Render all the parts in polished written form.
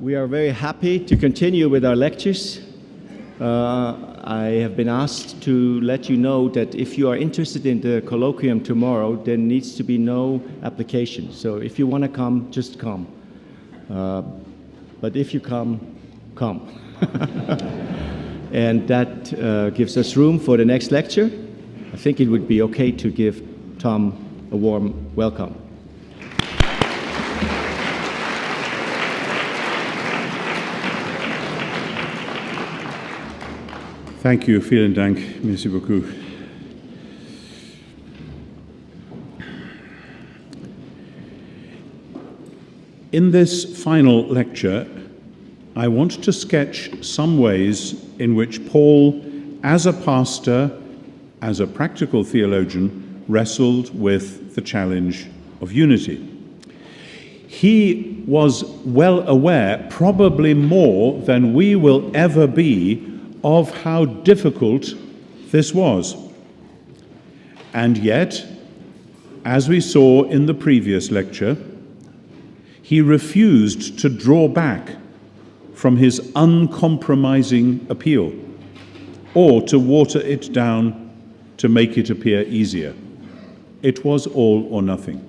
We are very happy to continue with our lectures. I have been asked to let you know that if you are interested in the colloquium tomorrow, there needs to be no application. So if you want to come, just come. But if you come, come. And that gives us room for the next lecture. I think it would be okay to give Tom a warm welcome. Thank you, vielen Dank, merci beaucoup. In this final lecture, I want to sketch some ways in which Paul, as a pastor, as a practical theologian, wrestled with the challenge of unity. He was well aware, probably more than we will ever be, of how difficult this was. And yet, as we saw in the previous lecture, he refused to draw back from his uncompromising appeal or to water it down to make it appear easier. It was all or nothing.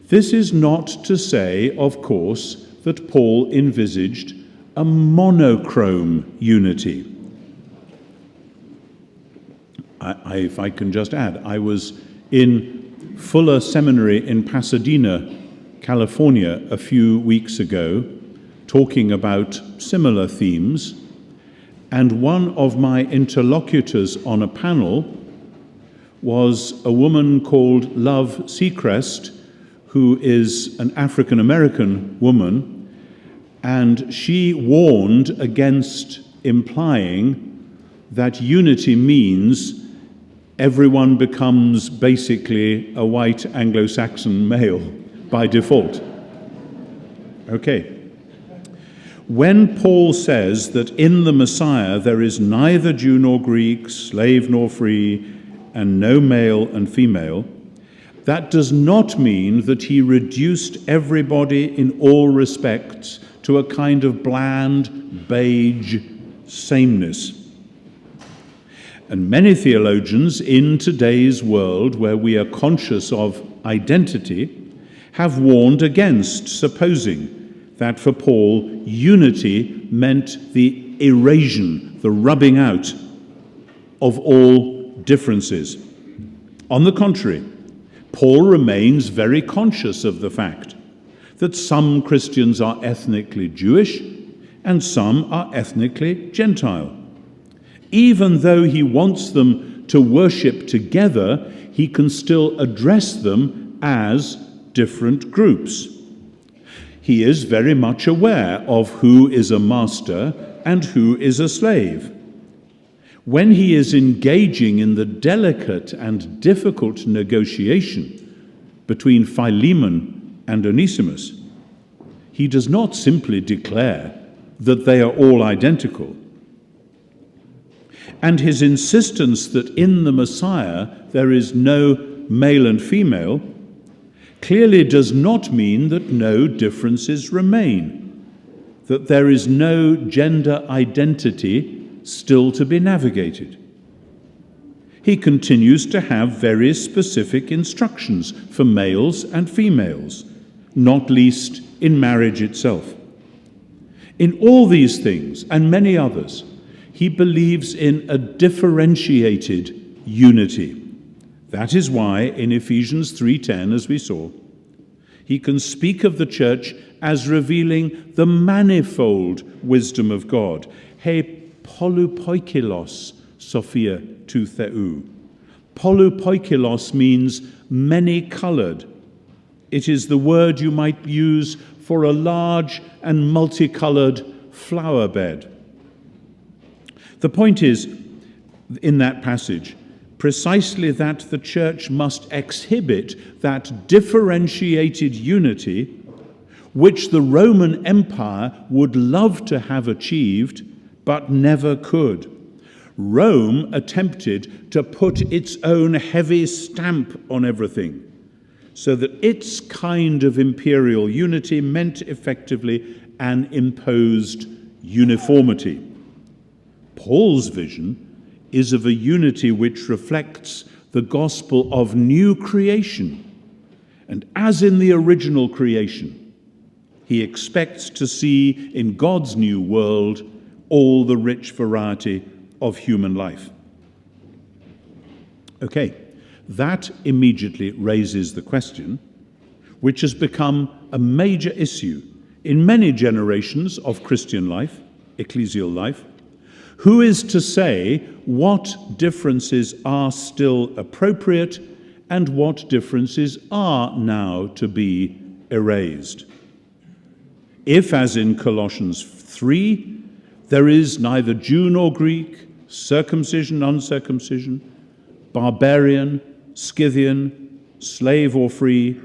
This is not to say, of course, that Paul envisaged a monochrome unity. If I can just add, I was in Fuller Seminary in Pasadena, California, a few weeks ago, talking about similar themes, and one of my interlocutors on a panel was a woman called Love Seacrest, who is an African-American woman, and she warned against implying that unity means everyone becomes basically a white Anglo-Saxon male by default. Okay. When Paul says that in the Messiah there is neither Jew nor Greek, slave nor free, and no male and female, that does not mean that he reduced everybody in all respects to a kind of bland, beige sameness. And many theologians in today's world, where we are conscious of identity, have warned against supposing that for Paul, unity meant the erasion, the rubbing out of all differences. On the contrary, Paul remains very conscious of the fact that some Christians are ethnically Jewish and some are ethnically Gentile. Even though he wants them to worship together, he can still address them as different groups. He is very much aware of who is a master and who is a slave. When he is engaging in the delicate and difficult negotiation between Philemon and Onesimus, he does not simply declare that they are all identical. And his insistence that in the Messiah there is no male and female clearly does not mean that no differences remain, that there is no gender identity still to be navigated. He continues to have very specific instructions for males and females, not least in marriage itself. In all these things, and many others, he believes in a differentiated unity. That is why in Ephesians 3:10, as we saw, he can speak of the church as revealing the manifold wisdom of God. He polypoikilos Sophia tu theou. Polypoikilos means many-colored. It is the word you might use for a large and multicolored flower bed. The point is, in that passage, precisely that the church must exhibit that differentiated unity which the Roman Empire would love to have achieved but never could. Rome attempted to put its own heavy stamp on everything, so that its kind of imperial unity meant effectively an imposed uniformity. Paul's vision is of a unity which reflects the gospel of new creation. And as in the original creation, he expects to see in God's new world all the rich variety of human life. Okay, that immediately raises the question, which has become a major issue in many generations of Christian life, ecclesial life. Who is to say what differences are still appropriate and what differences are now to be erased? If, as in Colossians 3, there is neither Jew nor Greek, circumcision, uncircumcision, barbarian, Scythian, slave or free,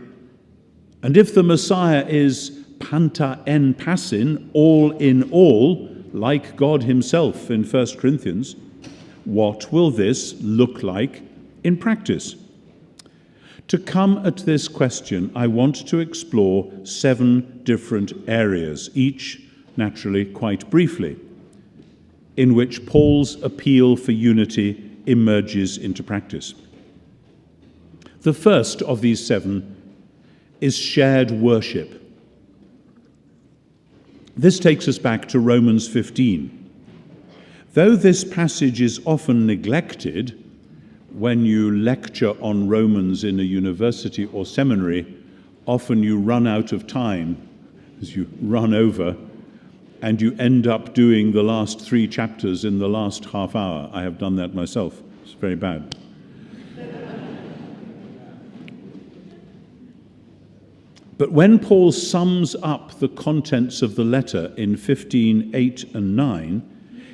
and if the Messiah is panta en passin, all in all, like God himself in 1 Corinthians, what will this look like in practice? To come at this question, I want to explore 7 different areas, each naturally quite briefly, in which Paul's appeal for unity emerges into practice. The first of these 7 is shared worship. This takes us back to Romans 15. Though this passage is often neglected when you lecture on Romans in a university or seminary, often you run out of time as you run over, and you end up doing the last 3 chapters in the last half hour. I have done that myself. It's very bad. But when Paul sums up the contents of the letter in 15:8 and 9,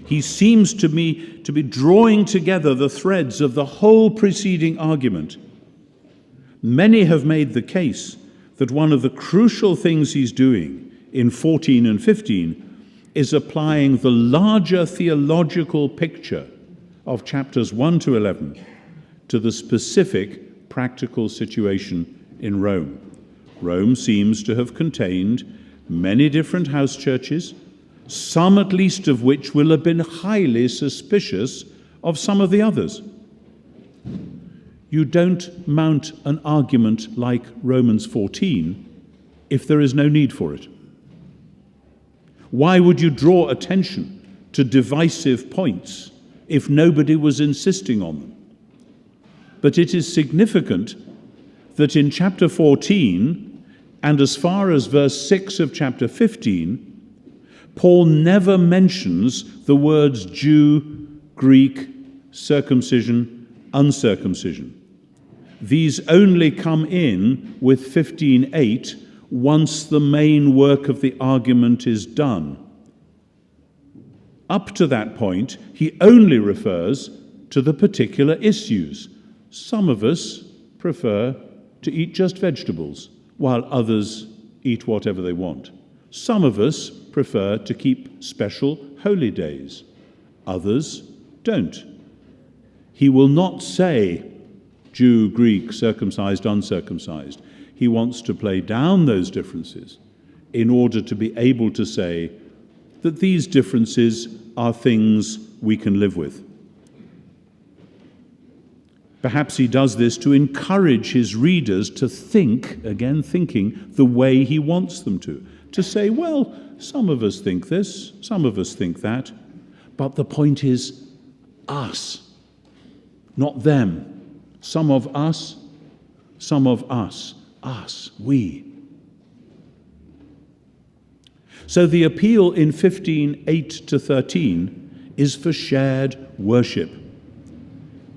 he seems to me to be drawing together the threads of the whole preceding argument. Many have made the case that one of the crucial things he's doing in 14 and 15 is applying the larger theological picture of chapters 1 to 11 to the specific practical situation in Rome. Rome seems to have contained many different house churches, some at least of which will have been highly suspicious of some of the others. You don't mount an argument like Romans 14 if there is no need for it. Why would you draw attention to divisive points if nobody was insisting on them? But it is significant that in chapter 14, and as far as verse 6 of chapter 15, Paul never mentions the words Jew, Greek, circumcision, uncircumcision. These only come in with 15:8 once the main work of the argument is done. Up to that point, he only refers to the particular issues. Some of us prefer to eat just vegetables, while others eat whatever they want. Some of us prefer to keep special holy days. Others don't. He will not say Jew, Greek, circumcised, uncircumcised. He wants to play down those differences in order to be able to say that these differences are things we can live with. Perhaps he does this to encourage his readers to think, again thinking, the way he wants them to say, well, some of us think this, some of us think that, but the point is us, not them. Some of us, us, we. So the appeal in 15:8 to 13 is for shared worship.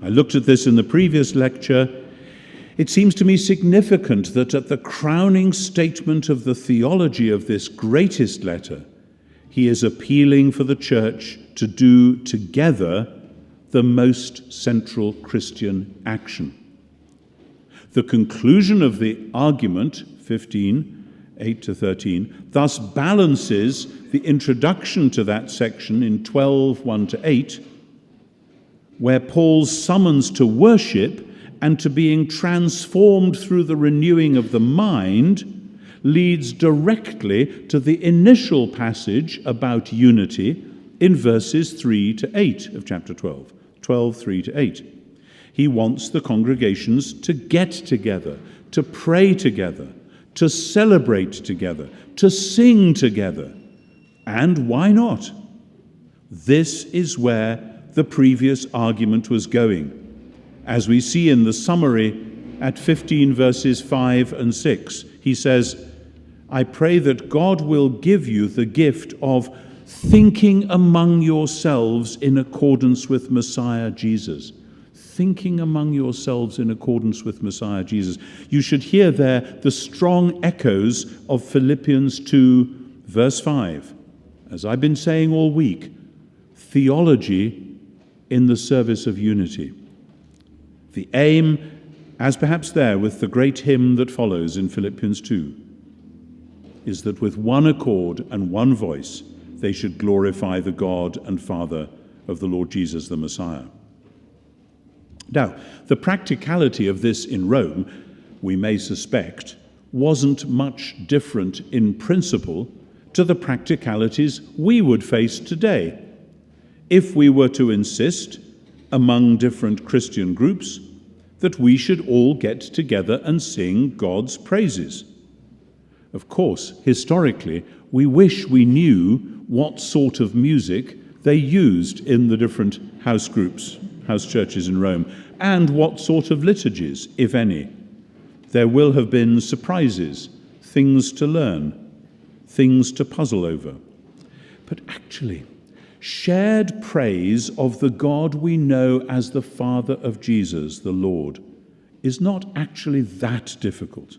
I looked at this in the previous lecture. It seems to me significant that at the crowning statement of the theology of this greatest letter, he is appealing for the church to do together the most central Christian action. The conclusion of the argument, 15:8 to 13, thus balances the introduction to that section in 12:1 to 8, where Paul's summons to worship and to being transformed through the renewing of the mind leads directly to the initial passage about unity in verses 3 to 8 of chapter 12, 3 to 8. He wants the congregations to get together, to pray together, to celebrate together, to sing together. And why not? This is where the previous argument was going, as we see in the summary at 15 verses 5 and 6. He says, I pray that God will give you the gift of thinking among yourselves in accordance with Messiah Jesus. Thinking among yourselves in accordance with Messiah Jesus. You should hear there the strong echoes of Philippians 2, verse 5. As I've been saying all week, theology in the service of unity. The aim, as perhaps there with the great hymn that follows in Philippians 2, is that with one accord and one voice they should glorify the God and Father of the Lord Jesus the Messiah. Now, the practicality of this in Rome, we may suspect, wasn't much different in principle to the practicalities we would face today if we were to insist among different Christian groups that we should all get together and sing God's praises. Of course, historically, we wish we knew what sort of music they used in the different house groups, house churches in Rome, and what sort of liturgies, if any. There will have been surprises, things to learn, things to puzzle over. But actually, shared praise of the God we know as the Father of Jesus, the Lord, is not actually that difficult.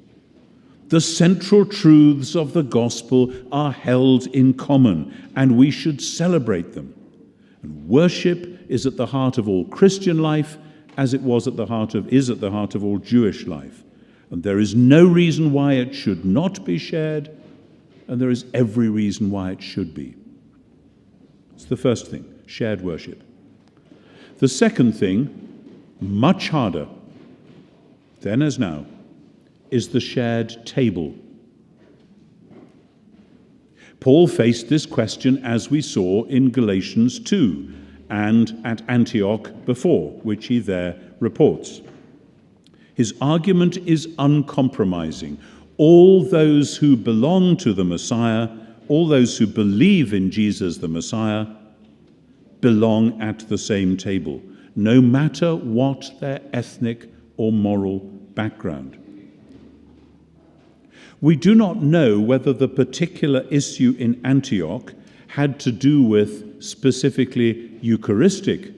The central truths of the gospel are held in common, and we should celebrate them. And worship is at the heart of all Christian life, as it is at the heart of all Jewish life. And there is no reason why it should not be shared, and there is every reason why it should be. It's the first thing, shared worship. The second thing, much harder then as now, is the shared table. Paul faced this question, as we saw in Galatians 2 and at Antioch before, which he there reports. His argument is uncompromising. All those who belong to the Messiah, all those who believe in Jesus the Messiah, belong at the same table, no matter what their ethnic or moral background. We do not know whether the particular issue in Antioch had to do with specifically Eucharistic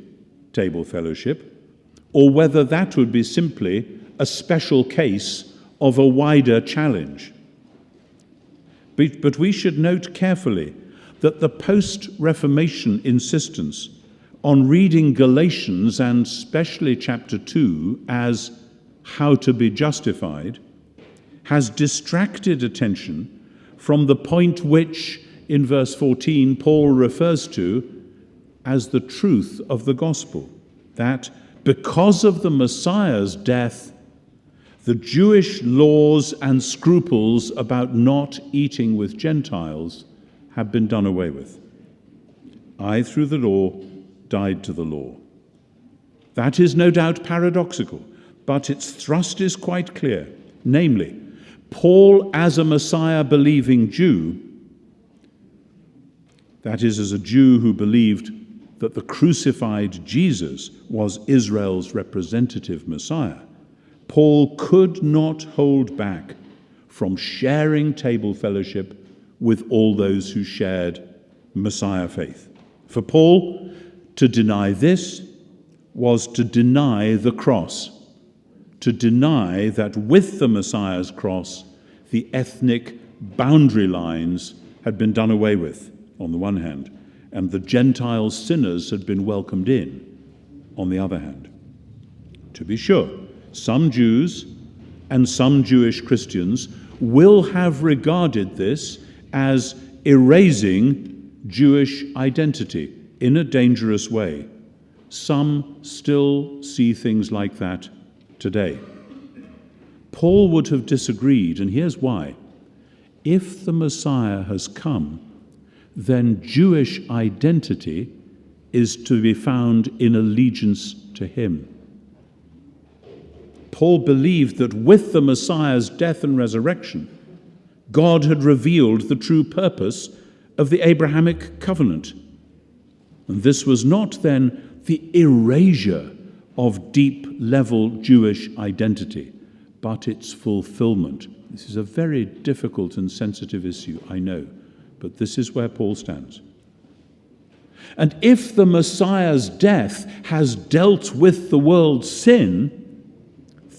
table fellowship, or whether that would be simply a special case of a wider challenge. But we should note carefully that the post-Reformation insistence on reading Galatians, and especially chapter 2, as how to be justified, has distracted attention from the point which, in verse 14, Paul refers to as the truth of the gospel, that because of the Messiah's death, the Jewish laws and scruples about not eating with Gentiles have been done away with. I, through the law, died to the law. That is no doubt paradoxical, but its thrust is quite clear. Namely, Paul, as a Messiah-believing Jew, that is, as a Jew who believed that the crucified Jesus was Israel's representative Messiah, Paul could not hold back from sharing table fellowship with all those who shared Messiah faith. For Paul, to deny this was to deny the cross, to deny that with the Messiah's cross, the ethnic boundary lines had been done away with, on the one hand, and the Gentile sinners had been welcomed in, on the other hand. To be sure, some Jews and some Jewish Christians will have regarded this as erasing Jewish identity in a dangerous way. Some still see things like that today. Paul would have disagreed, and here's why. If the Messiah has come, then Jewish identity is to be found in allegiance to him. Paul believed that with the Messiah's death and resurrection, God had revealed the true purpose of the Abrahamic covenant. And this was not then the erasure of deep-level Jewish identity, but its fulfillment. This is a very difficult and sensitive issue, I know, but this is where Paul stands. And if the Messiah's death has dealt with the world's sin,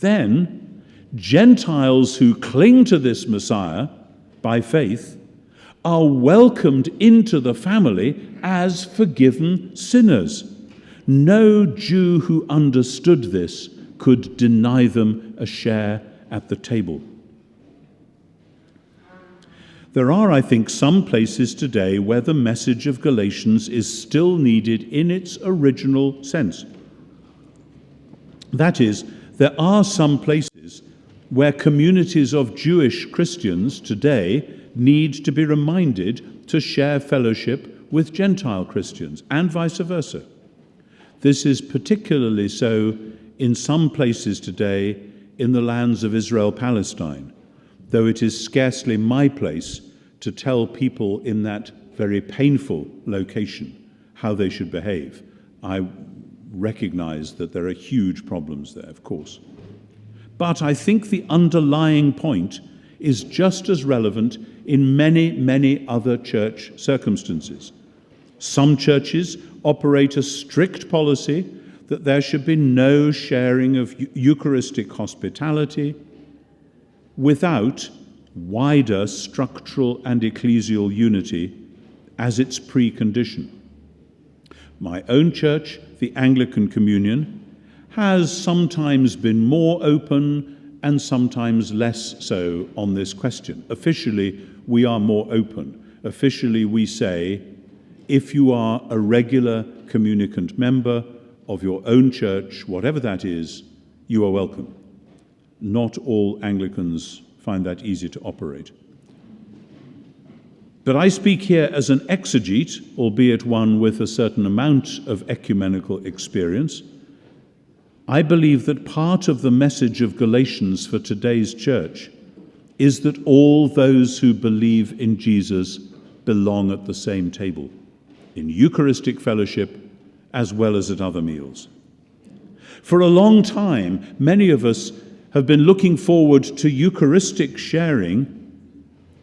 then Gentiles who cling to this Messiah by faith are welcomed into the family as forgiven sinners. No Jew who understood this could deny them a share at the table. There are, I think, some places today where the message of Galatians is still needed in its original sense. That is, there are some places where communities of Jewish Christians today need to be reminded to share fellowship with Gentile Christians, and vice versa. This is particularly so in some places today in the lands of Israel-Palestine, though it is scarcely my place to tell people in that very painful location how they should behave. I recognize that there are huge problems there, of course. But I think the underlying point is just as relevant in many, many other church circumstances. Some churches operate a strict policy that there should be no sharing of Eucharistic hospitality without wider structural and ecclesial unity as its precondition. My own church, the Anglican Communion, has sometimes been more open and sometimes less so on this question. Officially, we are more open. Officially, we say, if you are a regular communicant member of your own church, whatever that is, you are welcome. Not all Anglicans find that easy to operate. But I speak here as an exegete, albeit one with a certain amount of ecumenical experience. I believe that part of the message of Galatians for today's church is that all those who believe in Jesus belong at the same table, in Eucharistic fellowship as well as at other meals. For a long time, many of us have been looking forward to Eucharistic sharing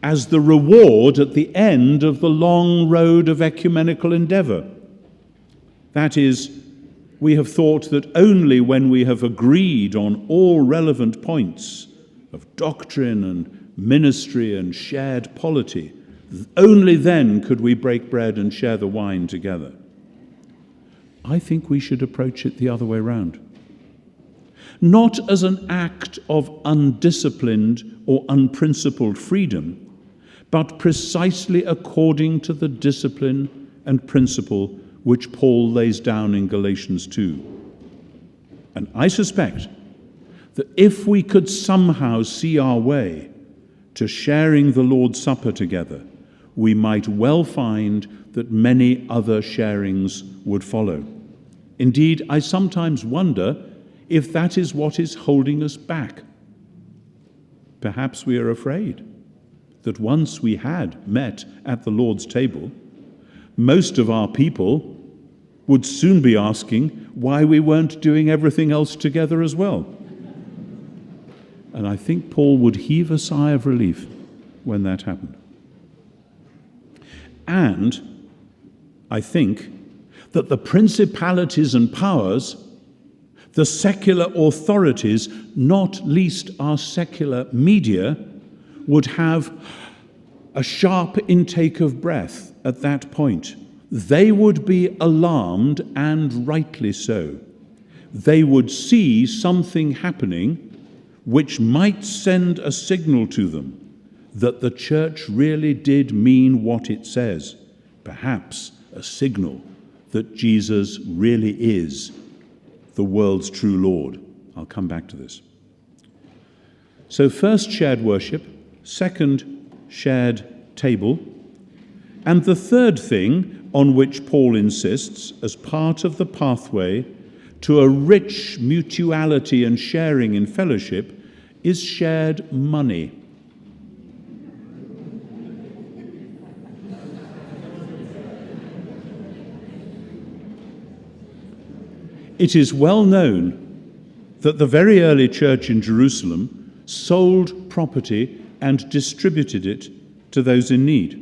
as the reward at the end of the long road of ecumenical endeavor. That is, we have thought that only when we have agreed on all relevant points of doctrine and ministry and shared polity, only then could we break bread and share the wine together. I think we should approach it the other way round. Not as an act of undisciplined or unprincipled freedom, but precisely according to the discipline and principle which Paul lays down in Galatians 2. And I suspect that if we could somehow see our way to sharing the Lord's Supper together, we might well find that many other sharings would follow. Indeed, I sometimes wonder if that is what is holding us back. Perhaps we are afraid that once we had met at the Lord's table, most of our people would soon be asking why we weren't doing everything else together as well. And I think Paul would heave a sigh of relief when that happened. And I think that the principalities and powers, the secular authorities, not least our secular media, would have a sharp intake of breath at that point. They would be alarmed, and rightly so. They would see something happening which might send a signal to them that the church really did mean what it says. Perhaps a signal that Jesus really is the world's true Lord. I'll come back to this. So first, shared worship. Second, shared table. And the third thing on which Paul insists as part of the pathway to a rich mutuality and sharing in fellowship is shared money. It is well known that the very early church in Jerusalem sold property and distributed it to those in need.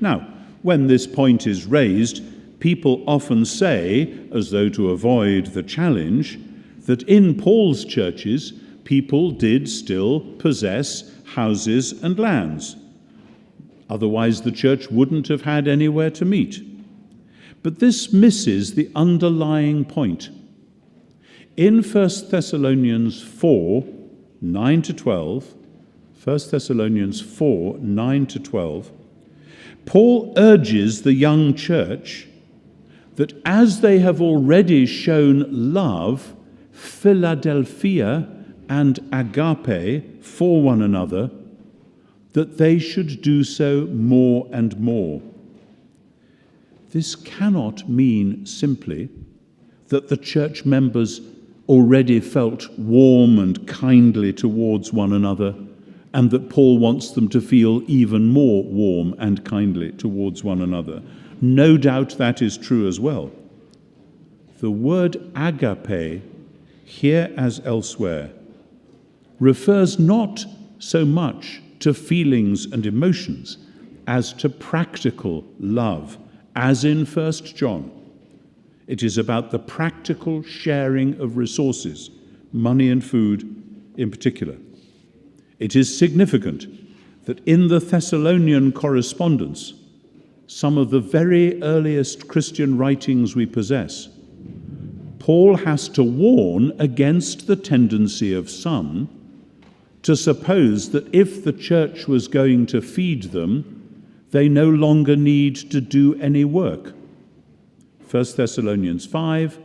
Now, when this point is raised, people often say, as though to avoid the challenge, that in Paul's churches, people did still possess houses and lands. Otherwise, the church wouldn't have had anywhere to meet. But this misses the underlying point. In 1 Thessalonians 4, 9 to 12, 1 Thessalonians 4, 9 to 12, Paul urges the young church that as they have already shown love, Philadelphia and agape for one another, that they should do so more and more. This cannot mean simply that the church members already felt warm and kindly towards one another, and that Paul wants them to feel even more warm and kindly towards one another. No doubt that is true as well. The word agape, here as elsewhere, refers not so much to feelings and emotions as to practical love, as in 1 John. It is about the practical sharing of resources, money and food in particular. It is significant that in the Thessalonian correspondence, some of the very earliest Christian writings we possess, Paul has to warn against the tendency of some to suppose that if the church was going to feed them, they no longer need to do any work. 1 Thessalonians 5,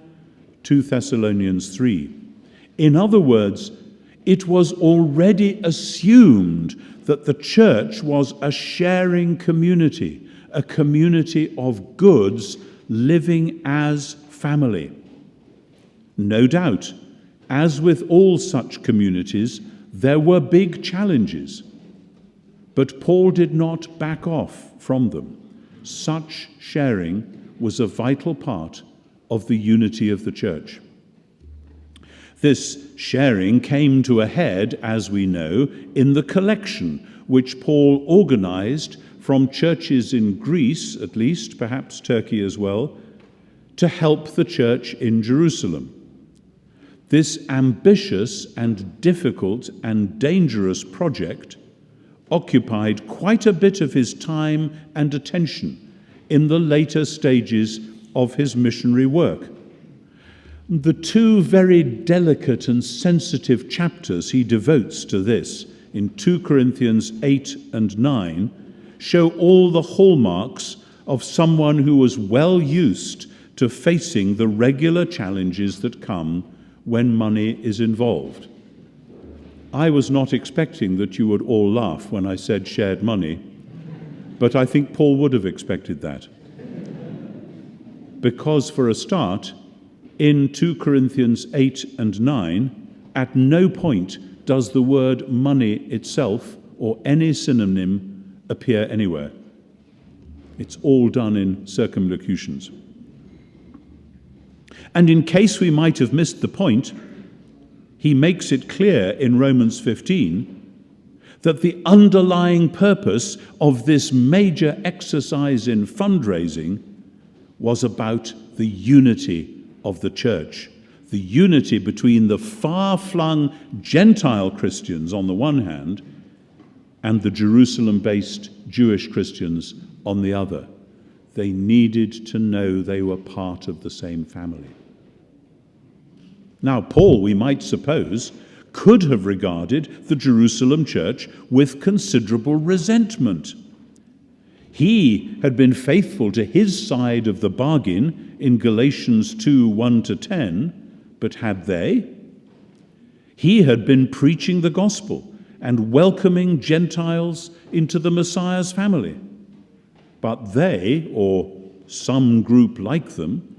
2 Thessalonians 3. In other words, it was already assumed that the church was a sharing community, a community of goods living as family. No doubt, as with all such communities, there were big challenges, but Paul did not back off from them. Such sharing was a vital part of the unity of the church. This sharing came to a head, as we know, in the collection which Paul organized from churches in Greece, at least, perhaps Turkey as well, to help the church in Jerusalem. This ambitious and difficult and dangerous project occupied quite a bit of his time and attention in the later stages of his missionary work. The two very delicate and sensitive chapters he devotes to this in 2 Corinthians 8 and 9 show all the hallmarks of someone who was well used to facing the regular challenges that come when money is involved. I was not expecting that you would all laugh when I said shared money, but I think Paul would have expected that. Because for a start, in 2 Corinthians 8 and 9, at no point does the word money itself or any synonym appear anywhere. It's all done in circumlocutions. And in case we might have missed the point, he makes it clear in Romans 15 that the underlying purpose of this major exercise in fundraising was about the unity of the church, the unity between the far-flung Gentile Christians on the one hand and the Jerusalem-based Jewish Christians on the other. They needed to know they were part of the same family. Now, Paul, we might suppose, could have regarded the Jerusalem church with considerable resentment. He had been faithful to his side of the bargain in Galatians 2, 1 to 10, but had they? He had been preaching the gospel and welcoming Gentiles into the Messiah's family. But they, or some group like them,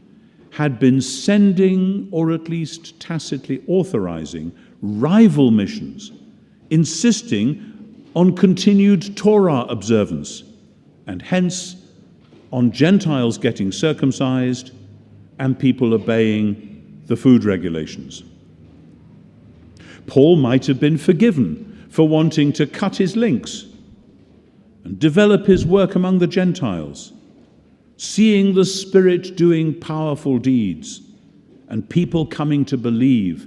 had been sending, or at least tacitly authorizing, rival missions, insisting on continued Torah observance, and hence on Gentiles getting circumcised and people obeying the food regulations. Paul might have been forgiven for wanting to cut his links and develop his work among the Gentiles, seeing the Spirit doing powerful deeds and people coming to believe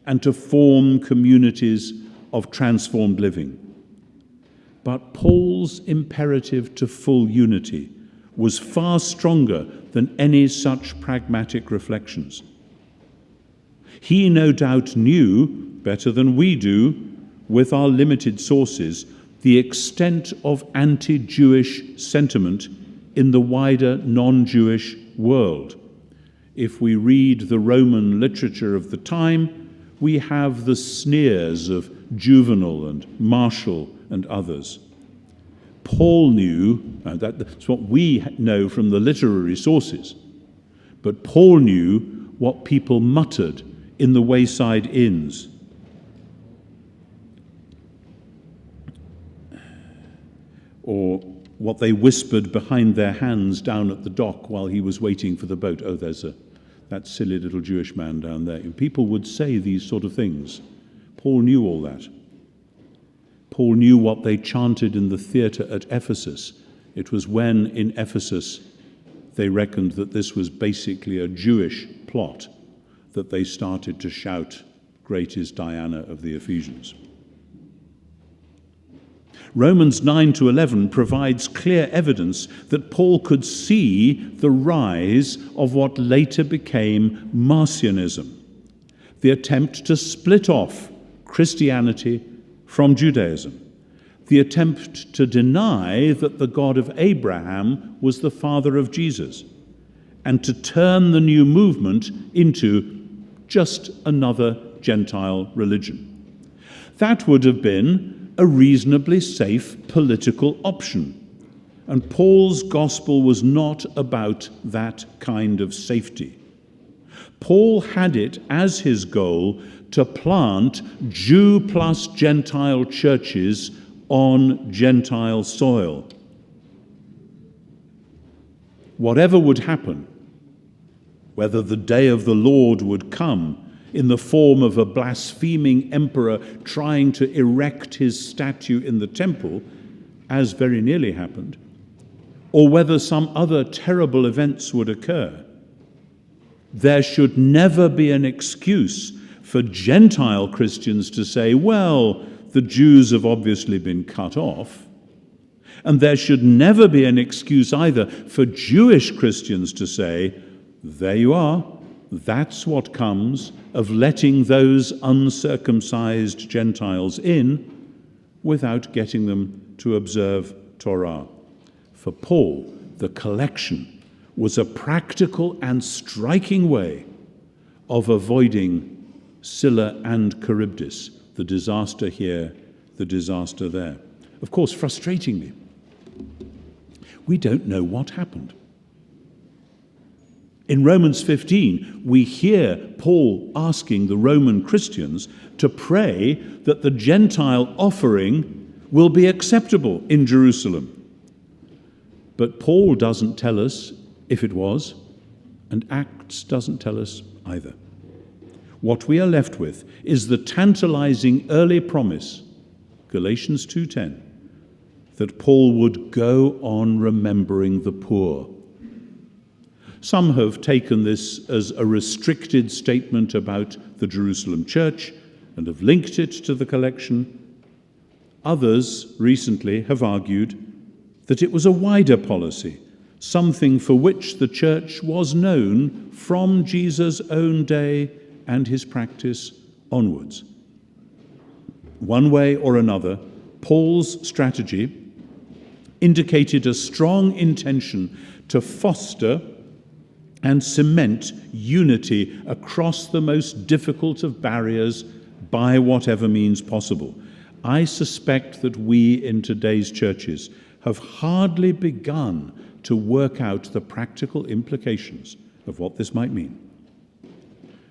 and to form communities of transformed living. But Paul's imperative to full unity was far stronger than any such pragmatic reflections. He no doubt knew, better than we do, with our limited sources, the extent of anti-Jewish sentiment in the wider non-Jewish world. If we read the Roman literature of the time, we have the sneers of Juvenal and Martial and others. Paul knew, that's what we know from the literary sources, but Paul knew what people muttered in the wayside inns. Or what they whispered behind their hands down at the dock while he was waiting for the boat. Oh, there's that silly little Jewish man down there. And people would say these sort of things. Paul knew all that. Paul knew what they chanted in the theatre at Ephesus. It was when in Ephesus they reckoned that this was basically a Jewish plot that they started to shout, "Great is Diana of the Ephesians." Romans 9-11 provides clear evidence that Paul could see the rise of what later became Marcionism, the attempt to split off Christianity from Judaism, the attempt to deny that the God of Abraham was the father of Jesus, and to turn the new movement into just another Gentile religion. That would have been a reasonably safe political option. And Paul's gospel was not about that kind of safety. Paul had it as his goal to plant Jew plus Gentile churches on Gentile soil. Whatever would happen, whether the day of the Lord would come in the form of a blaspheming emperor trying to erect his statue in the temple, as very nearly happened, or whether some other terrible events would occur, there should never be an excuse for Gentile Christians to say, well, the Jews have obviously been cut off. And there should never be an excuse either for Jewish Christians to say, there you are, that's what comes of letting those uncircumcised Gentiles in without getting them to observe Torah. For Paul, the collection was a practical and striking way of avoiding Scylla and Charybdis, the disaster here, the disaster there. Of course, frustratingly, we don't know what happened. In Romans 15, we hear Paul asking the Roman Christians to pray that the Gentile offering will be acceptable in Jerusalem. But Paul doesn't tell us if it was, and Acts doesn't tell us either. What we are left with is the tantalizing early promise, Galatians 2:10, that Paul would go on remembering the poor. Some have taken this as a restricted statement about the Jerusalem church and have linked it to the collection. Others recently have argued that it was a wider policy, something for which the church was known from Jesus' own day and his practice onwards. One way or another, Paul's strategy indicated a strong intention to foster and cement unity across the most difficult of barriers by whatever means possible. I suspect that we in today's churches have hardly begun to work out the practical implications of what this might mean.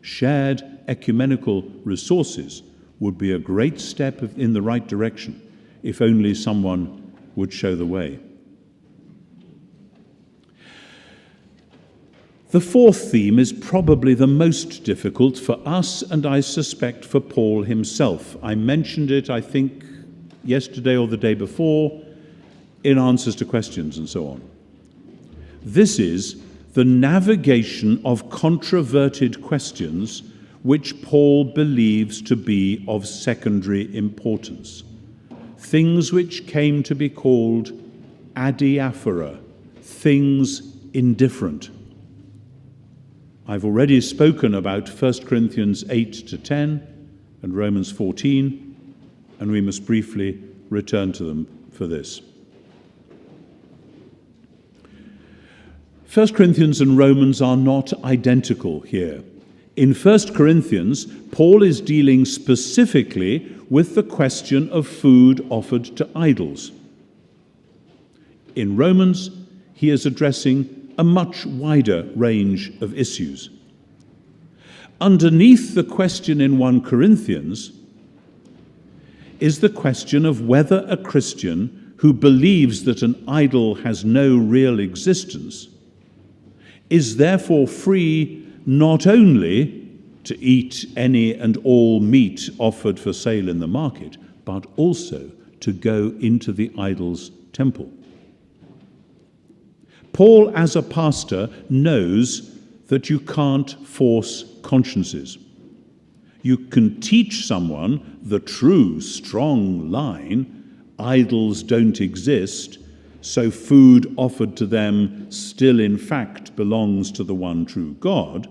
Shared ecumenical resources would be a great step in the right direction if only someone would show the way. The fourth theme is probably the most difficult for us, and I suspect for Paul himself. I mentioned it, I think, yesterday or the day before, in answers to questions and so on. This is the navigation of controverted questions which Paul believes to be of secondary importance. Things which came to be called adiaphora, things indifferent. I've already spoken about 1 Corinthians 8 to 10 and Romans 14, and we must briefly return to them for this. 1 Corinthians and Romans are not identical here. In 1 Corinthians, Paul is dealing specifically with the question of food offered to idols. In Romans, he is addressing a much wider range of issues. Underneath the question in 1 Corinthians is the question of whether a Christian who believes that an idol has no real existence is therefore free not only to eat any and all meat offered for sale in the market, but also to go into the idol's temple. Paul, as a pastor, knows that you can't force consciences. You can teach someone the true, strong line, idols don't exist, so food offered to them still in fact belongs to the one true God,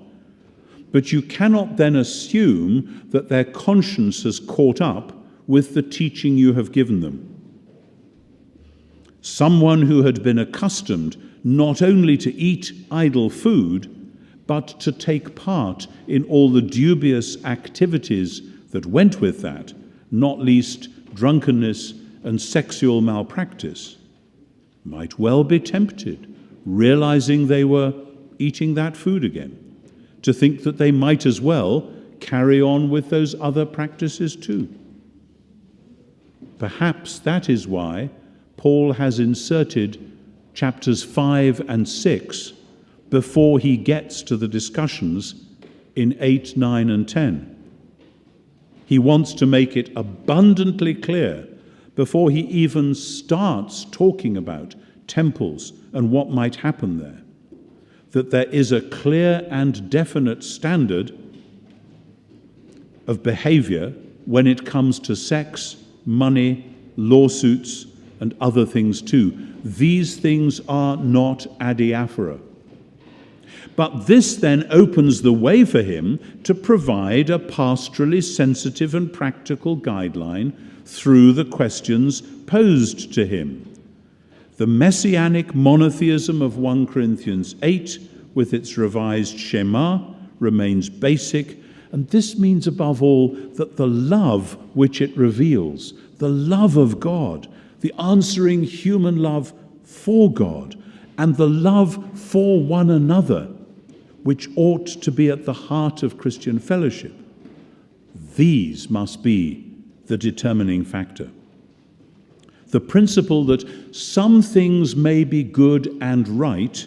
but you cannot then assume that their conscience has caught up with the teaching you have given them. Someone who had been accustomed not only to eat idol food, but to take part in all the dubious activities that went with that, not least drunkenness and sexual malpractice, might well be tempted, realizing they were eating that food again, to think that they might as well carry on with those other practices too. Perhaps that is why Paul has inserted chapters 5 and 6 before he gets to the discussions in 8, 9, and 10. He wants to make it abundantly clear before he even starts talking about temples and what might happen there, that there is a clear and definite standard of behavior when it comes to sex, money, lawsuits, and other things too. These things are not adiaphora. But this then opens the way for him to provide a pastorally sensitive and practical guideline through the questions posed to him. The messianic monotheism of 1 Corinthians 8, with its revised Shema, remains basic, and this means above all that the love which it reveals, the love of God, the answering human love for God, and the love for one another, which ought to be at the heart of Christian fellowship, these must be the determining factor. The principle that some things may be good and right,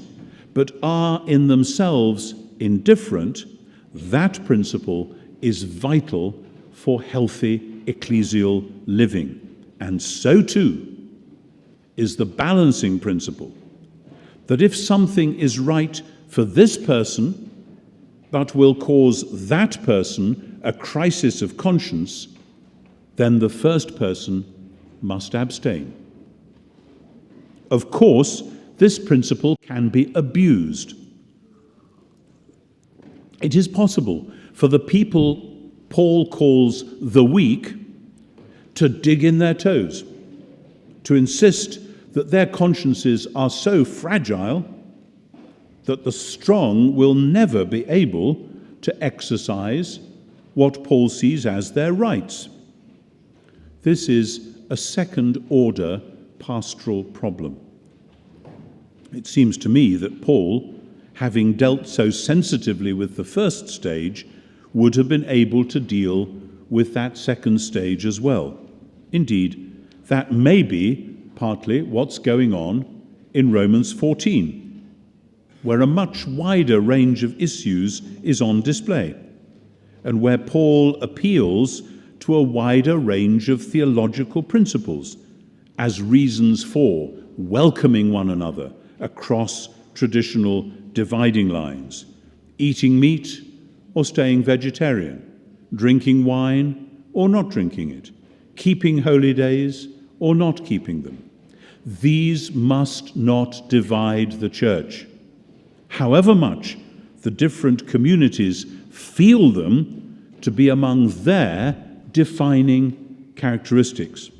but are in themselves indifferent, that principle is vital for healthy ecclesial living. And so too is the balancing principle, that if something is right for this person, but will cause that person a crisis of conscience, then the first person must abstain. Of course, this principle can be abused. It is possible for the people Paul calls the weak to dig in their toes, to insist that their consciences are so fragile that the strong will never be able to exercise what Paul sees as their rights. This is a second-order pastoral problem. It seems to me that Paul, having dealt so sensitively with the first stage, would have been able to deal with that second stage as well. Indeed, that may be partly what's going on in Romans 14, where a much wider range of issues is on display, and where Paul appeals to a wider range of theological principles as reasons for welcoming one another across traditional dividing lines, eating meat or staying vegetarian, drinking wine or not drinking it, keeping holy days or not keeping them. These must not divide the church, however much the different communities feel them to be among their defining characteristics.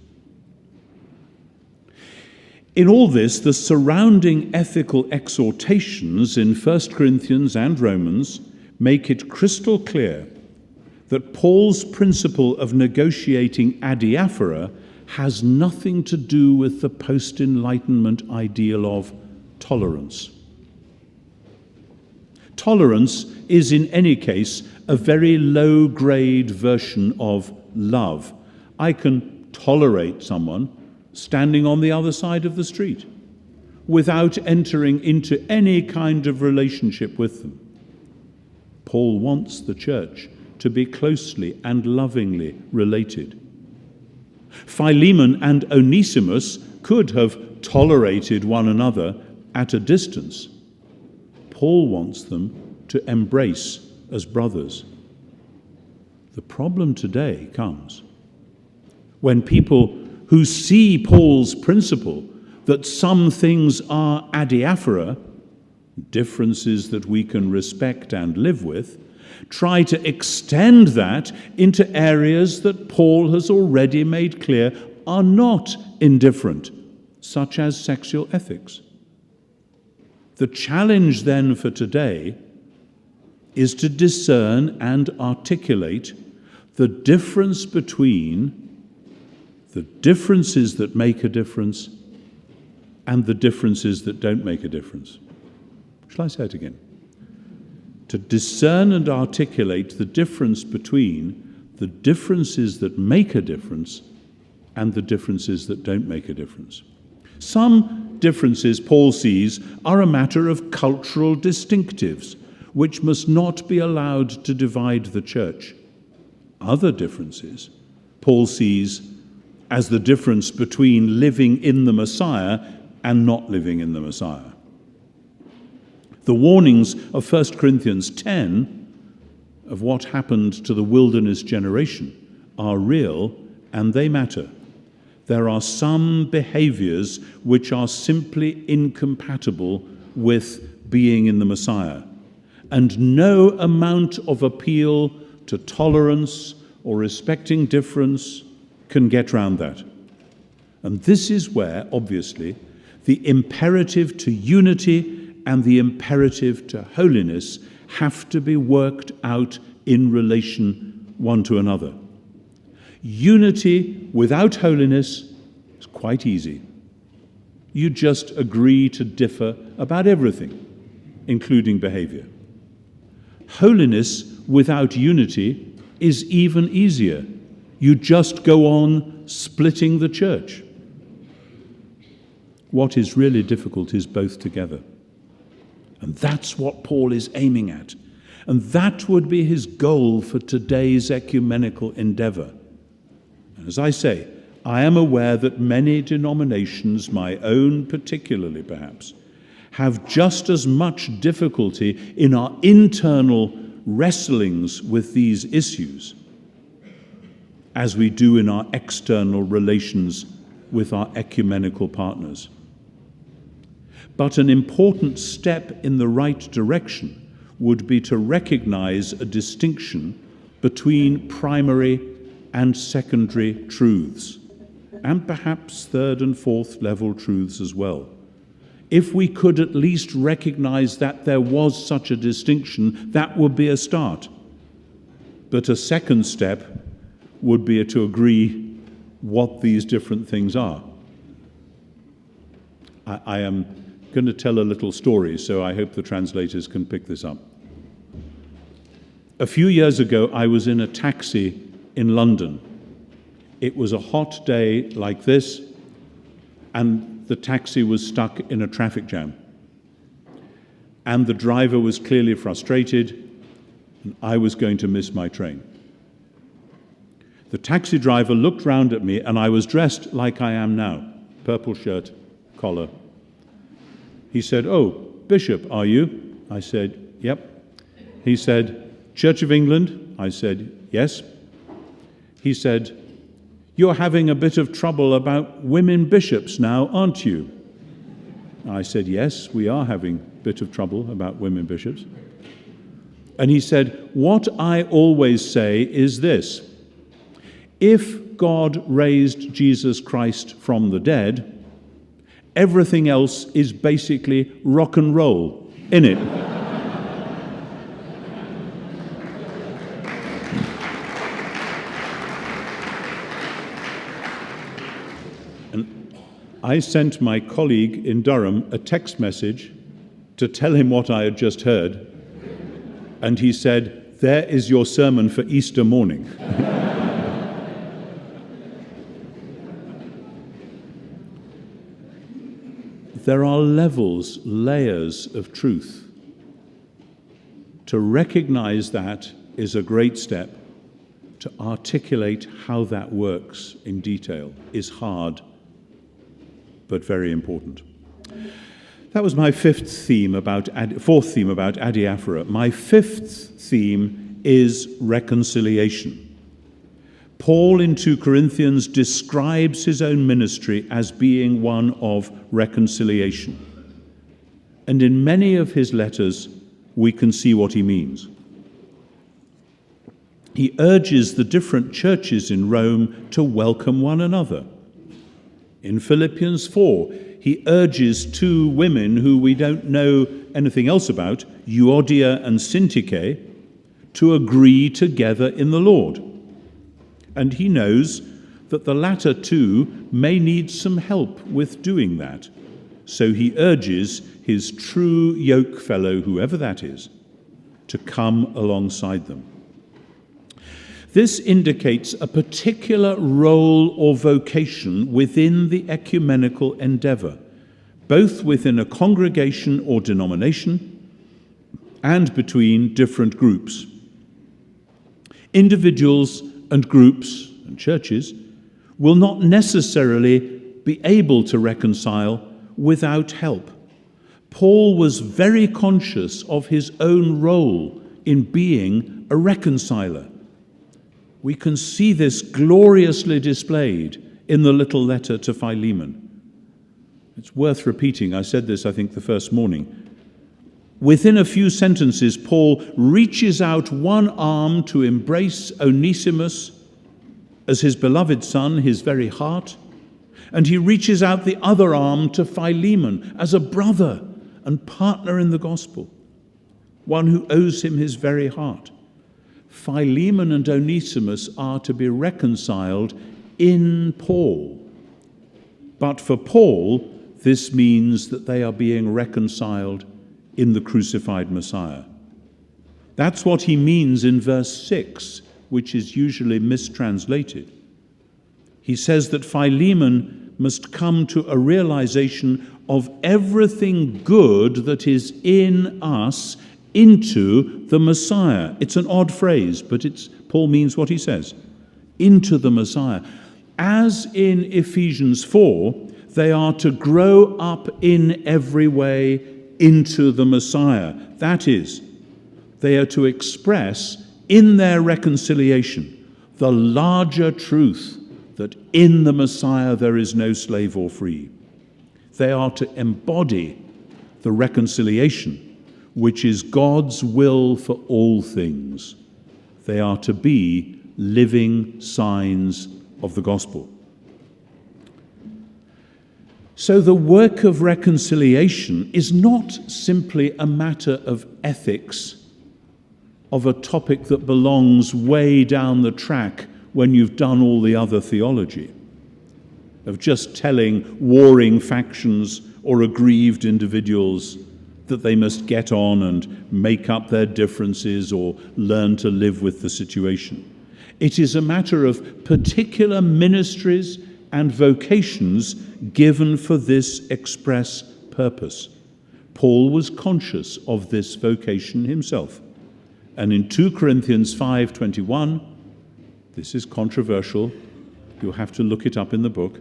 In all this, the surrounding ethical exhortations in 1 Corinthians and Romans make it crystal clear that Paul's principle of negotiating adiaphora has nothing to do with the post-Enlightenment ideal of tolerance. Tolerance is, in any case, a very low-grade version of love. I can tolerate someone standing on the other side of the street without entering into any kind of relationship with them. Paul wants the church to be closely and lovingly related. Philemon and Onesimus could have tolerated one another at a distance. Paul wants them to embrace as brothers. The problem today comes when people who see Paul's principle that some things are adiaphora, differences that we can respect and live with, try to extend that into areas that Paul has already made clear are not indifferent, such as sexual ethics. The challenge then for today is to discern and articulate the difference between the differences that make a difference and the differences that don't make a difference. Shall I say it again? To discern and articulate the difference between the differences that make a difference and the differences that don't make a difference. Some differences, Paul sees, are a matter of cultural distinctives, which must not be allowed to divide the church. Other differences, Paul sees as the difference between living in the Messiah and not living in the Messiah. The warnings of 1 Corinthians 10 of what happened to the wilderness generation are real and they matter. There are some behaviors which are simply incompatible with being in the Messiah, and no amount of appeal to tolerance or respecting difference can get round that. And this is where, obviously, the imperative to unity and the imperative to holiness have to be worked out in relation one to another. Unity without holiness is quite easy. You just agree to differ about everything, including behavior. Holiness without unity is even easier. You just go on splitting the church. What is really difficult is both together. And that's what Paul is aiming at. And that would be his goal for today's ecumenical endeavor. And as I say, I am aware that many denominations, my own particularly perhaps, have just as much difficulty in our internal wrestlings with these issues as we do in our external relations with our ecumenical partners. But an important step in the right direction would be to recognize a distinction between primary and secondary truths, and perhaps third and fourth level truths as well. If we could at least recognize that there was such a distinction, that would be a start. But a second step would be to agree what these different things are. I am going to tell a little story, so I hope the translators can pick this up. A few years ago, I was in a taxi in London. It was a hot day like this, and the taxi was stuck in a traffic jam. And the driver was clearly frustrated, and I was going to miss my train. The taxi driver looked round at me, and I was dressed like I am now, purple shirt, collar. He said, "Oh, Bishop, are you?" I said, "Yep." He said, "Church of England?" I said, "Yes." He said, "You're having a bit of trouble about women bishops now, aren't you?" I said, "Yes, we are having a bit of trouble about women bishops." And he said, "What I always say is this: if God raised Jesus Christ from the dead, everything else is basically rock and roll, innit?" And I sent my colleague in Durham a text message to tell him what I had just heard, and he said, "There is your sermon for Easter morning." There are levels, layers of truth. To recognize that is a great step. To articulate how that works in detail is hard, but very important. That was my fourth theme about adiaphora. My fifth theme is reconciliation. Paul in 2 Corinthians describes his own ministry as being one of reconciliation. And in many of his letters, we can see what he means. He urges the different churches in Rome to welcome one another. In Philippians 4, he urges 2 women who we don't know anything else about, Euodia and Syntyche, to agree together in the Lord. And he knows that the latter 2 may need some help with doing that. So he urges his true yoke fellow, whoever that is, to come alongside them. This indicates a particular role or vocation within the ecumenical endeavor, both within a congregation or denomination and between different groups. Individuals and groups and churches will not necessarily be able to reconcile without help. Paul was very conscious of his own role in being a reconciler. We can see this gloriously displayed in the little letter to Philemon. It's worth repeating. I said this, I think, the first morning. Within a few sentences, Paul reaches out one arm to embrace Onesimus as his beloved son, his very heart, and he reaches out the other arm to Philemon as a brother and partner in the gospel, one who owes him his very heart. Philemon and Onesimus are to be reconciled in Paul. But for Paul, this means that they are being reconciled in the crucified Messiah. That's what he means in verse 6, which is usually mistranslated. He says that Philemon must come to a realization of everything good that is in us into the Messiah. It's an odd phrase, but Paul means what he says. Into the Messiah. As in Ephesians 4, they are to grow up in every way into the Messiah. That is, they are to express in their reconciliation the larger truth that in the Messiah there is no slave or free. They are to embody the reconciliation, which is God's will for all things. They are to be living signs of the gospel. So the work of reconciliation is not simply a matter of ethics of a topic that belongs way down the track when you've done all the other theology, of just telling warring factions or aggrieved individuals that they must get on and make up their differences or learn to live with the situation. It is a matter of particular ministries and vocations given for this express purpose. Paul was conscious of this vocation himself. And in 2 Corinthians 5:21, this is controversial, you'll have to look it up in the book,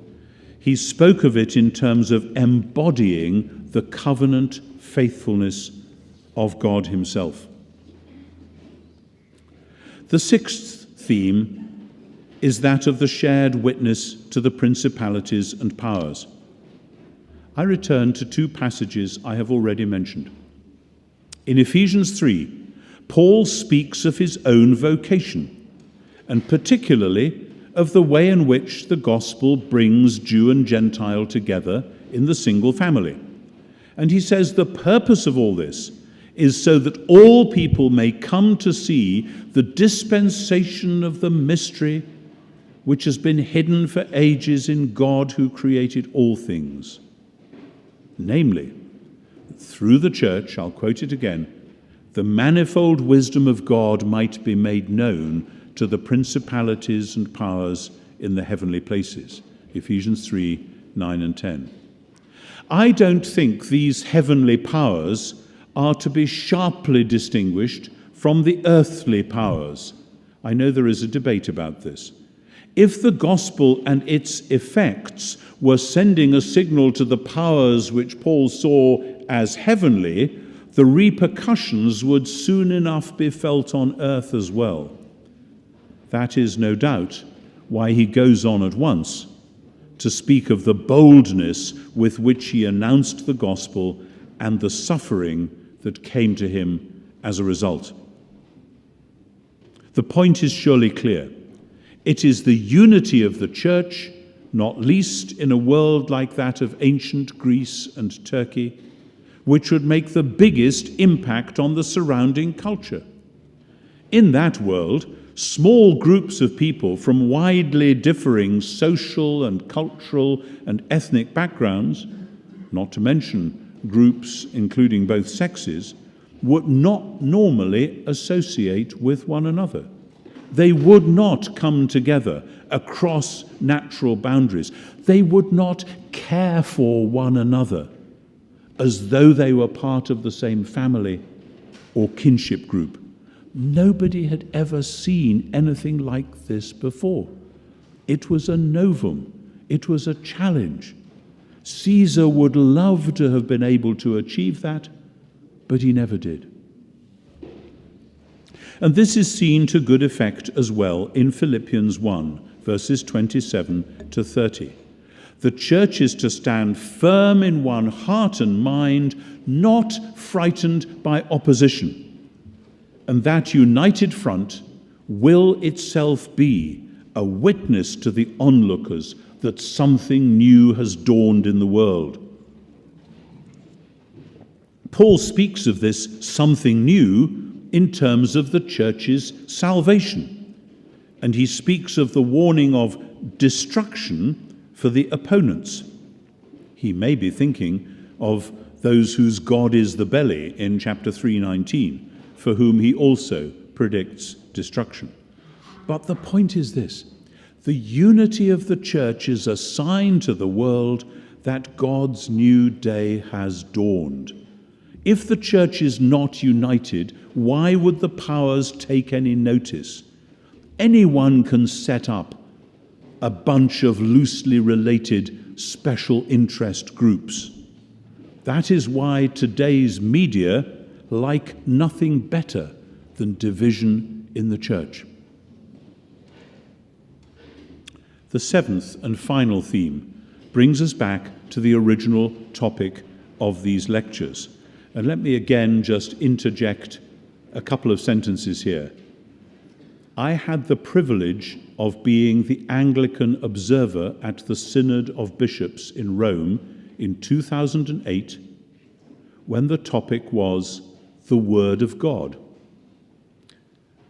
he spoke of it in terms of embodying the covenant faithfulness of God himself. The sixth theme is that of the shared witness to the principalities and powers. I return to two passages I have already mentioned. In Ephesians 3, Paul speaks of his own vocation, and particularly of the way in which the gospel brings Jew and Gentile together in the single family. And he says the purpose of all this is so that all people may come to see the dispensation of the mystery which has been hidden for ages in God who created all things. Namely, through the church, I'll quote it again, the manifold wisdom of God might be made known to the principalities and powers in the heavenly places. Ephesians 3, 9 and 10. I don't think these heavenly powers are to be sharply distinguished from the earthly powers. I know there is a debate about this. If the gospel and its effects were sending a signal to the powers which Paul saw as heavenly, the repercussions would soon enough be felt on earth as well. That is no doubt why he goes on at once to speak of the boldness with which he announced the gospel and the suffering that came to him as a result. The point is surely clear. It is the unity of the church, not least in a world like that of ancient Greece and Turkey, which would make the biggest impact on the surrounding culture. In that world, small groups of people from widely differing social and cultural and ethnic backgrounds, not to mention groups including both sexes, would not normally associate with one another. They would not come together across natural boundaries. They would not care for one another as though they were part of the same family or kinship group. Nobody had ever seen anything like this before. It was a novum. It was a challenge. Caesar would love to have been able to achieve that, but he never did. And this is seen to good effect as well in Philippians 1, verses 27 to 30. The church is to stand firm in one heart and mind, not frightened by opposition. And that united front will itself be a witness to the onlookers that something new has dawned in the world. Paul speaks of this something new in terms of the church's salvation, and he speaks of the warning of destruction for the opponents. He may be thinking of those whose God is the belly in chapter 3:19, for whom he also predicts destruction. But the point is this: the unity of the church is a sign to the world that God's new day has dawned. If the church is not united, why would the powers take any notice? Anyone can set up a bunch of loosely related special interest groups. That is why today's media like nothing better than division in the church. The seventh and final theme brings us back to the original topic of these lectures. And let me again just interject a couple of sentences here. I had the privilege of being the Anglican observer at the Synod of Bishops in Rome in 2008, when the topic was the Word of God.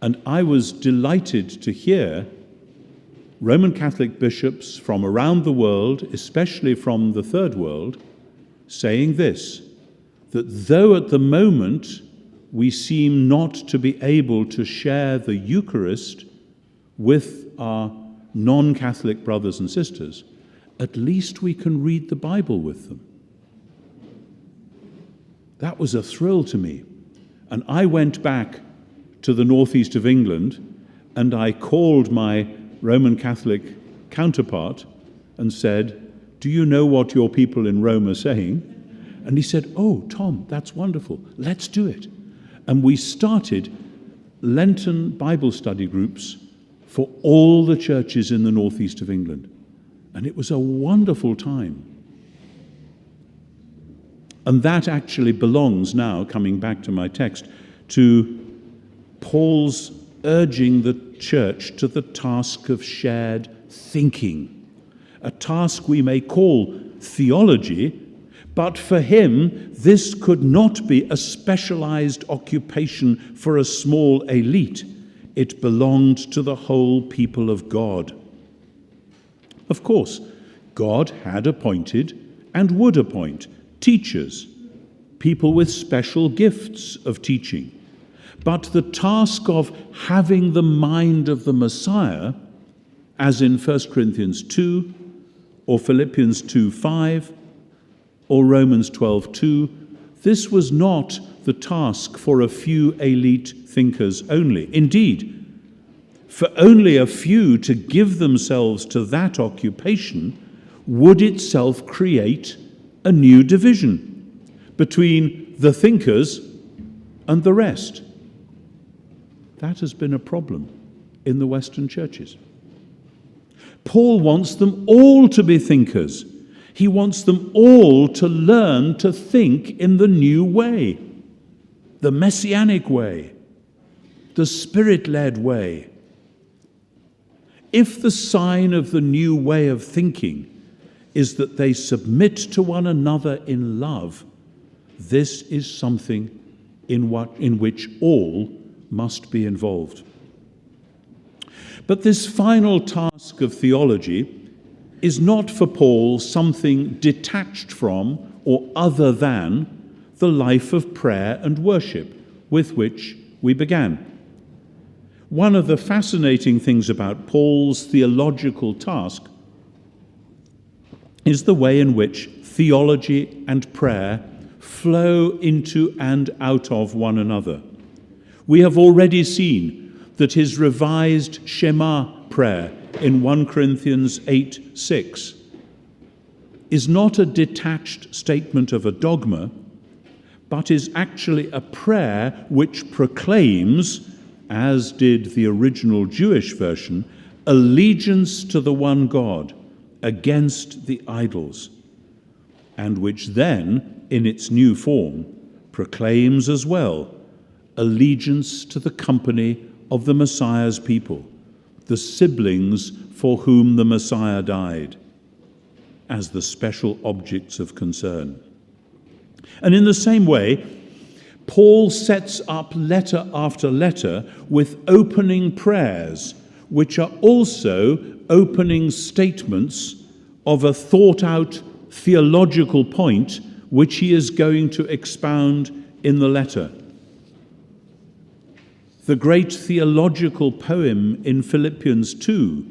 And I was delighted to hear Roman Catholic bishops from around the world, especially from the Third World, saying this, that though at the moment we seem not to be able to share the Eucharist with our non-Catholic brothers and sisters, at least we can read the Bible with them. That was a thrill to me. And I went back to the northeast of England and I called my Roman Catholic counterpart and said, "Do you know what your people in Rome are saying?" And he said, "Oh, Tom, that's wonderful. Let's do it." And we started Lenten Bible study groups for all the churches in the northeast of England. And it was a wonderful time. And that actually belongs now, coming back to my text, to Paul's urging the church to the task of shared thinking, a task we may call theology, but for him, this could not be a specialized occupation for a small elite. It belonged to the whole people of God. Of course, God had appointed and would appoint teachers, people with special gifts of teaching. But the task of having the mind of the Messiah, as in 1 Corinthians 2, or Philippians 2:5, or Romans 12:2, this was not the task for a few elite thinkers only. Indeed, for only a few to give themselves to that occupation would itself create a new division between the thinkers and the rest. That has been a problem in the Western churches. Paul wants them all to be thinkers. He wants them all to learn to think in the new way, the messianic way, the Spirit-led way. If the sign of the new way of thinking is that they submit to one another in love, this is something in which all must be involved. But this final task of theology is not for Paul something detached from or other than the life of prayer and worship with which we began. One of the fascinating things about Paul's theological task is the way in which theology and prayer flow into and out of one another. We have already seen that his revised Shema prayer in 1 Corinthians 8:6 is not a detached statement of a dogma, but is actually a prayer which proclaims, as did the original Jewish version, allegiance to the one God against the idols, and which then, in its new form, proclaims as well allegiance to the company of the Messiah's people, the siblings for whom the Messiah died, as the special objects of concern. And in the same way, Paul sets up letter after letter with opening prayers, which are also opening statements of a thought-out theological point which he is going to expound in the letter. The great theological poem in Philippians 2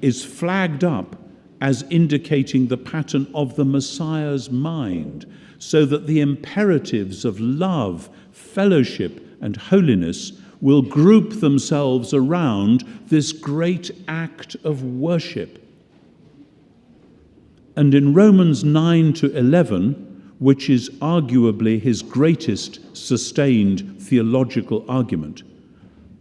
is flagged up as indicating the pattern of the Messiah's mind, so that the imperatives of love, fellowship, and holiness will group themselves around this great act of worship. And in Romans 9 to 11, which is arguably his greatest sustained theological argument,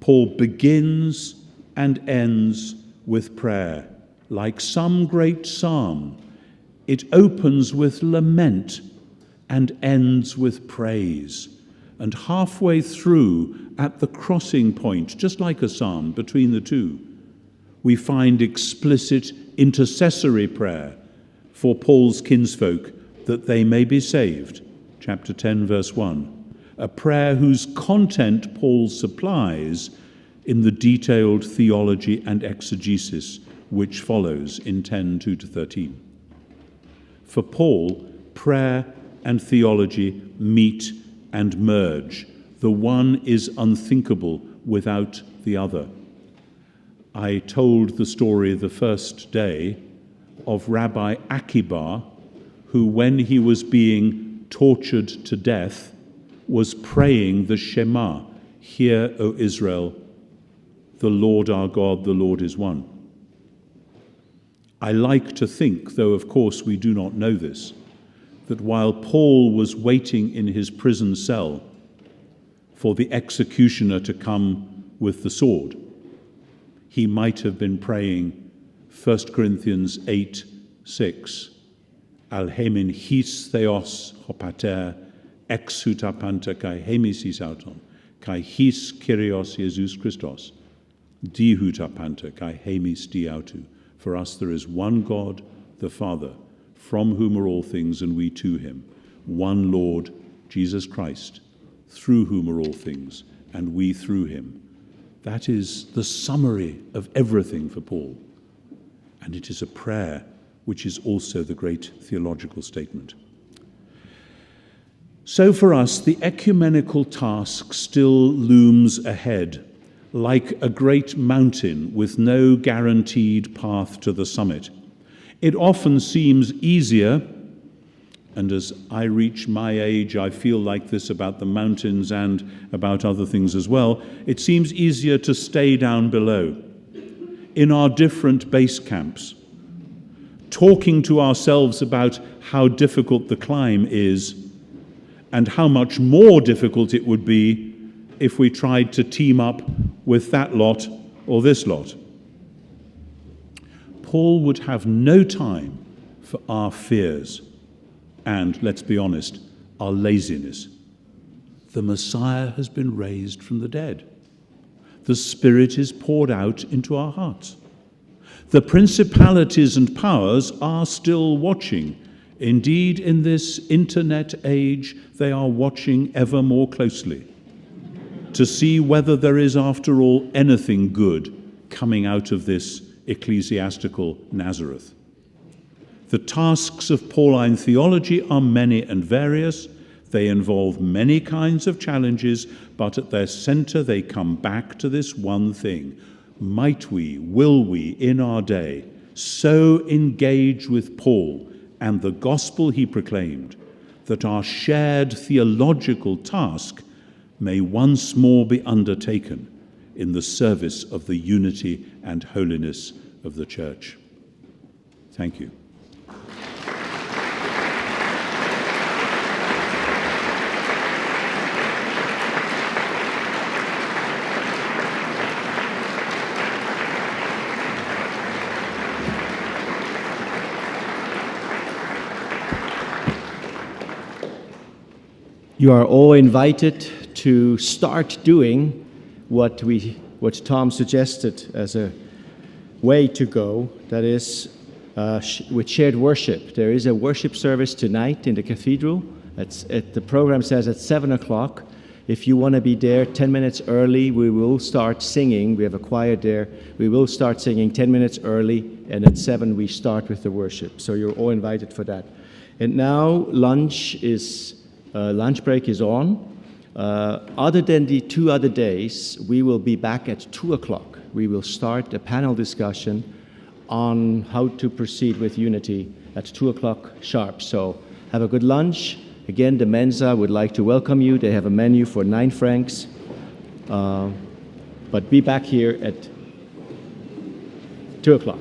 Paul begins and ends with prayer. Like some great psalm, it opens with lament and ends with praise. And halfway through, at the crossing point, just like a psalm between the two, we find explicit intercessory prayer for Paul's kinsfolk, that they may be saved. Chapter 10, verse 1. A prayer whose content Paul supplies in the detailed theology and exegesis which follows in 10:2-13. For Paul, prayer and theology meet and merge. The one is unthinkable without the other. I told the story the first day of Rabbi Akiba, who, when he was being tortured to death, was praying the Shema, "Hear, O Israel, the Lord our God, the Lord is one." I like to think, though of course we do not know this, that while Paul was waiting in his prison cell for the executioner to come with the sword, he might have been praying 1 Corinthians 8:6, Alhemin his theos hopater exutapanta kai hemisis auton, kai his Kyrios Jesus Christos, dihutapanta kai hemis diautu. For us there is one God, the Father, from whom are all things, and we to him. One Lord, Jesus Christ, through whom are all things, and we through him. That is the summary of everything for Paul. And it is a prayer which is also the great theological statement. So for us, the ecumenical task still looms ahead, like a great mountain with no guaranteed path to the summit. It often seems easier, and as I reach my age, I feel like this about the mountains and about other things as well, it seems easier to stay down below, in our different base camps, talking to ourselves about how difficult the climb is and how much more difficult it would be if we tried to team up with that lot or this lot. Paul would have no time for our fears and, let's be honest, our laziness. The Messiah has been raised from the dead. The Spirit is poured out into our hearts. The principalities and powers are still watching. Indeed, in this internet age, they are watching ever more closely to see whether there is, after all, anything good coming out of this ecclesiastical Nazareth. The tasks of Pauline theology are many and various. They involve many kinds of challenges, but at their center they come back to this one thing. Might we, will we, in our day, so engage with Paul and the gospel he proclaimed that our shared theological task may once more be undertaken in the service of the unity and holiness of the Church. Thank you. You are all invited to start doing what Tom suggested as a way to go, that is with shared worship. There is a worship service tonight in the cathedral. The program says at 7 o'clock. If you want to be there 10 minutes early, we will start singing. We have a choir there. We will start singing 10 minutes early, and at 7 we start with the worship. So you're all invited for that. And now lunch break is on. Other than the 2 other days, we will be back at 2 o'clock. We will start a panel discussion on how to proceed with unity at 2 o'clock sharp. So have a good lunch. Again, the Mensa would like to welcome you. They have a menu for 9 francs. But be back here at 2 o'clock.